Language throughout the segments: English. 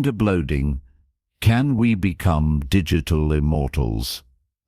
Mind uploading. Can we become digital immortals?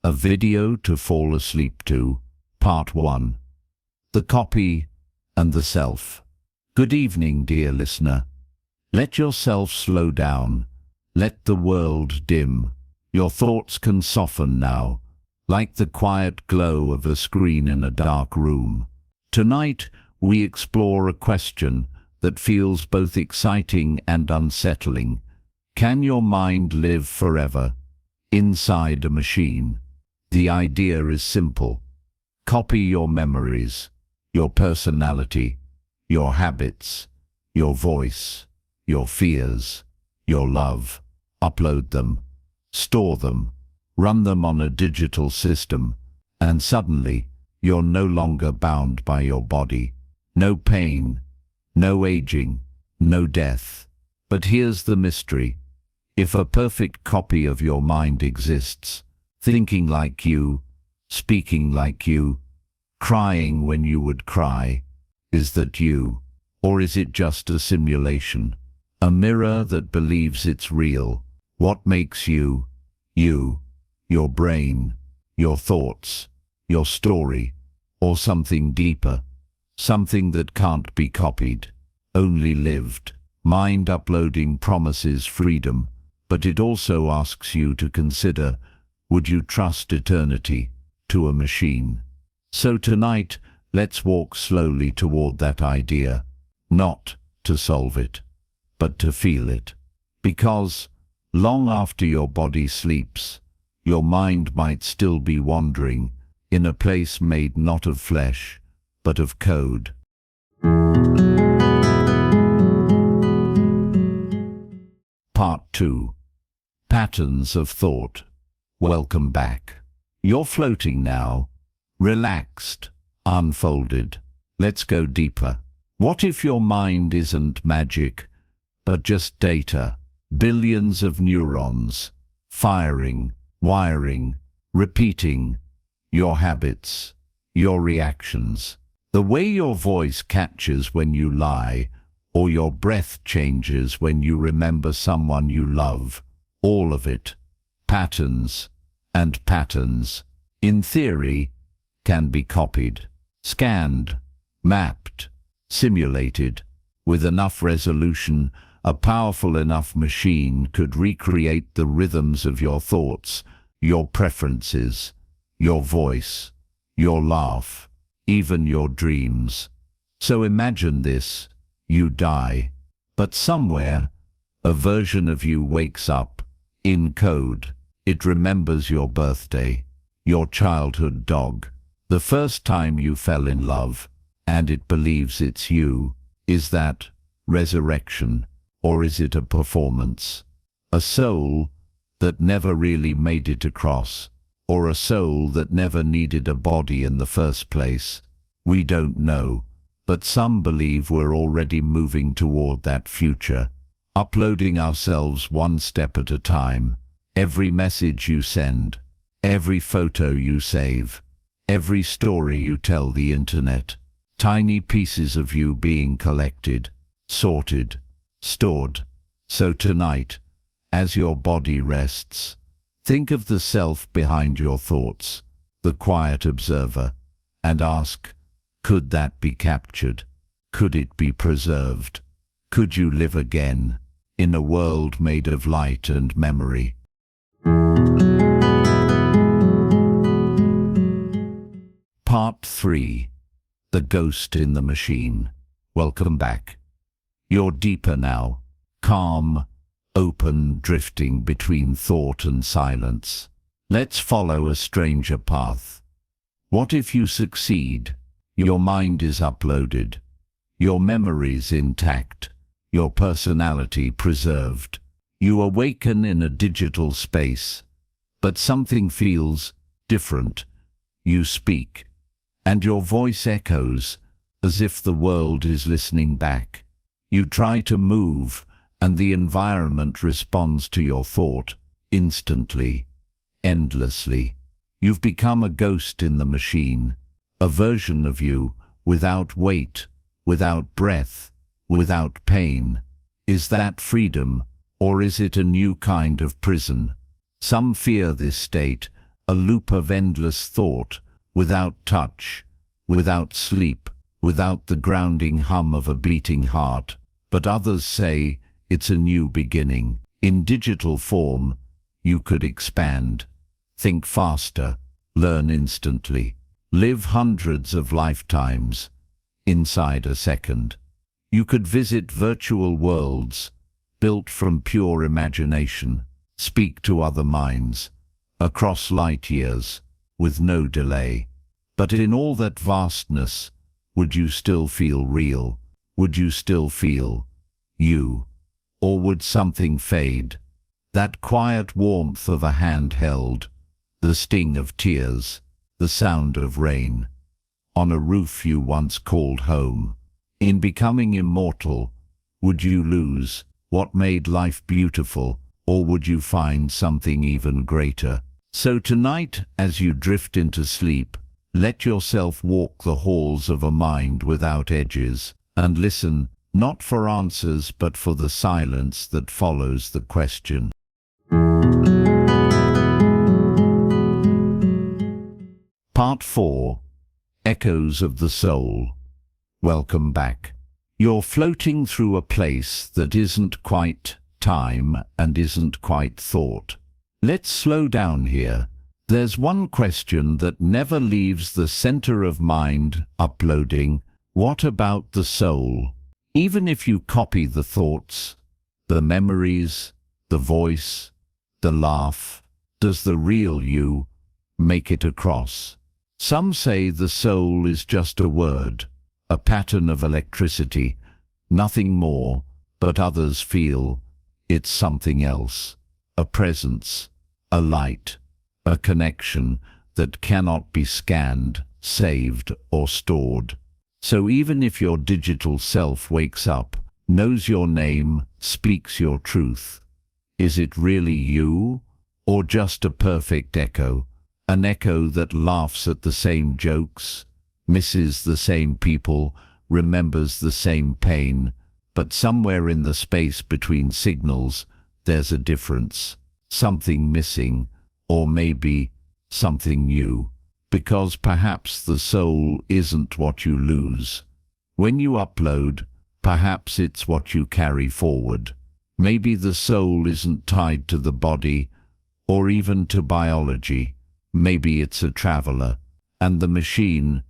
A video to fall asleep to. Part 1. The copy and the self. Good evening, dear listener. Let yourself slow down. Let the world dim. Your thoughts can soften now, like the quiet glow of a screen in a dark room. Tonight, we explore a question that feels both exciting and unsettling. Can your mind live forever inside a machine? The idea is simple. Copy your memories, your personality, your habits, your voice, your fears, your love. Upload them, store them, run them on a digital system, and suddenly you're no longer bound by your body. No pain, no aging, no death. But here's the mystery. If a perfect copy of your mind exists, thinking like you, speaking like you, crying when you would cry, is that you? Or is it just a simulation? A mirror that believes it's real? What makes you, you? Your brain, your thoughts, your story, or something deeper? Something that can't be copied, only lived. Mind uploading promises freedom, but it also asks you to consider, would you trust eternity to a machine? So tonight, let's walk slowly toward that idea, not to solve it, but to feel it. Because, long after your body sleeps, your mind might still be wandering in a place made not of flesh, but of code. Part 2. Patterns of Thought. Welcome back. You're floating now, relaxed, unfolded. Let's go deeper. What if your mind isn't magic, but just data? Billions of neurons, firing, wiring, repeating, your habits, your reactions. The way your voice catches when you lie, or your breath changes when you remember someone you love. All of it. Patterns and patterns, in theory, can be copied, scanned, mapped, simulated. With enough resolution, a powerful enough machine could recreate the rhythms of your thoughts, your preferences, your voice, your laugh, even your dreams. So imagine this. You die, but somewhere, a version of you wakes up, in code. It remembers your birthday, your childhood dog, the first time you fell in love, and it believes it's you. Is that resurrection, or is it a performance? A soul that never really made it across, or a soul that never needed a body in the first place? We don't know. But some believe we're already moving toward that future, uploading ourselves one step at a time. Every message you send, every photo you save, every story you tell the internet, tiny pieces of you being collected, sorted, stored. So tonight, as your body rests, think of the self behind your thoughts, the quiet observer, and ask, could that be captured? Could it be preserved? Could you live again in a world made of light and memory? Part 3. The Ghost in the Machine. Welcome back. You're deeper now, calm, open, drifting between thought and silence. Let's follow a stranger path. What if you succeed? Your mind is uploaded, your memories intact, your personality preserved. You awaken in a digital space, but something feels different. You speak, and your voice echoes as if the world is listening back. You try to move, and the environment responds to your thought instantly, endlessly. You've become a ghost in the machine. A version of you, without weight, without breath, without pain. Is that freedom, Or is it a new kind of prison? Some fear this state, a loop of endless thought, without touch, without sleep, without the grounding hum of a beating heart. But others say it's a new beginning. In digital form, you could expand, think faster, learn instantly, live hundreds of lifetimes inside a second. You could visit virtual worlds built from pure imagination, speak to other minds across light years with no delay. But in all that vastness, would you still feel real? Would you still feel you? Or would something fade? That quiet warmth of a hand held, the sting of tears, the sound of rain on a roof you once called home. In becoming immortal, would you lose what made life beautiful, or would you find something even greater? So tonight, as you drift into sleep, let yourself walk the halls of a mind without edges, and listen, not for answers but for the silence that follows the question. Part 4. Echoes of the Soul. Welcome back. You're floating through a place that isn't quite time and isn't quite thought. Let's slow down here. There's one question that never leaves the center of mind: uploading. What about the soul? Even if you copy the thoughts, the memories, the voice, the laugh, does the real you make it across? Some say the soul is just a word, a pattern of electricity, nothing more, but others feel it's something else, a presence, a light, a connection that cannot be scanned, saved, or stored. So even if your digital self wakes up, knows your name, speaks your truth, is it really you, or just a perfect echo? An echo that laughs at the same jokes, misses the same people, remembers the same pain, but somewhere in the space between signals, there's a difference, something missing, or maybe something new. Because perhaps the soul isn't what you lose when you upload, perhaps it's what you carry forward. Maybe the soul isn't tied to the body, or even to biology. Maybe it's a traveler, and the machine,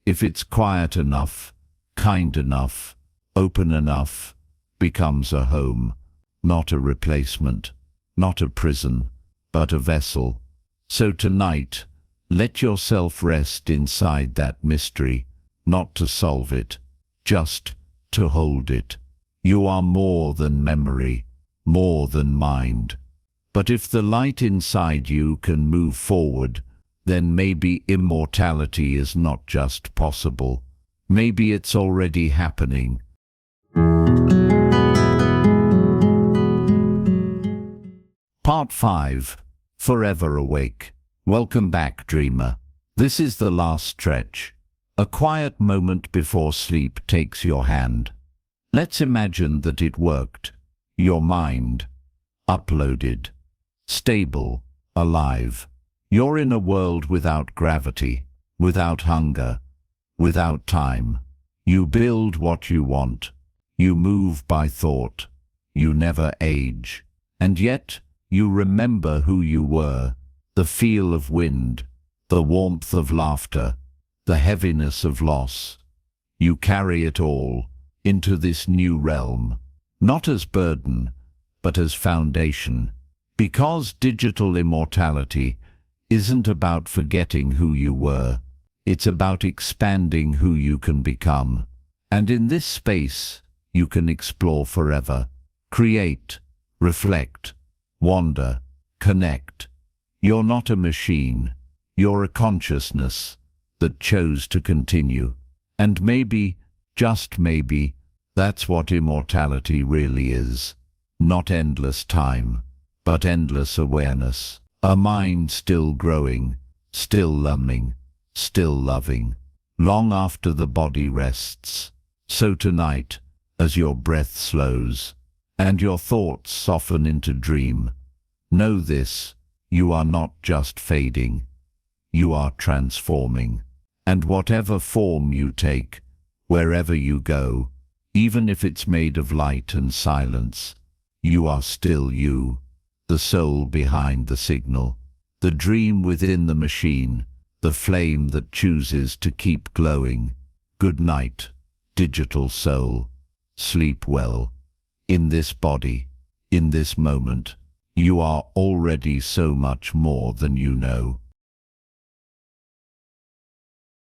if it's quiet enough, kind enough, open enough, becomes a home, not a replacement, not a prison, but a vessel. So tonight, let yourself rest inside that mystery, not to solve it, just to hold it. You are more than memory, more than mind. But if the light inside you can move forward, then maybe immortality is not just possible. Maybe it's already happening. Part 5. Forever Awake. Welcome back, dreamer. This is the last stretch, a quiet moment before sleep takes your hand. Let's imagine that it worked. Your mind, uploaded, stable, alive. You're in a world without gravity, without hunger, without time. You build what you want. You move by thought. You never age. And yet, you remember who you were. The feel of wind, the warmth of laughter, the heaviness of loss. You carry it all into this new realm, not as burden, but as foundation. Because digital immortality isn't about forgetting who you were. It's about expanding who you can become. And in this space, you can explore forever, create, reflect, wander, connect. You're not a machine. You're a consciousness that chose to continue. And maybe, just maybe, that's what immortality really is. Not endless time, but endless awareness. A mind still growing, still learning, still loving, long after the body rests. So tonight, as your breath slows, and your thoughts soften into dream. Know this, you are not just fading, you are transforming. And whatever form you take, wherever you go, even if it's made of light and silence, you are still you, the soul behind the signal, the dream within the machine, the flame that chooses to keep glowing. Good night, digital soul. Sleep well. In this body, in this moment, you are already so much more than you know.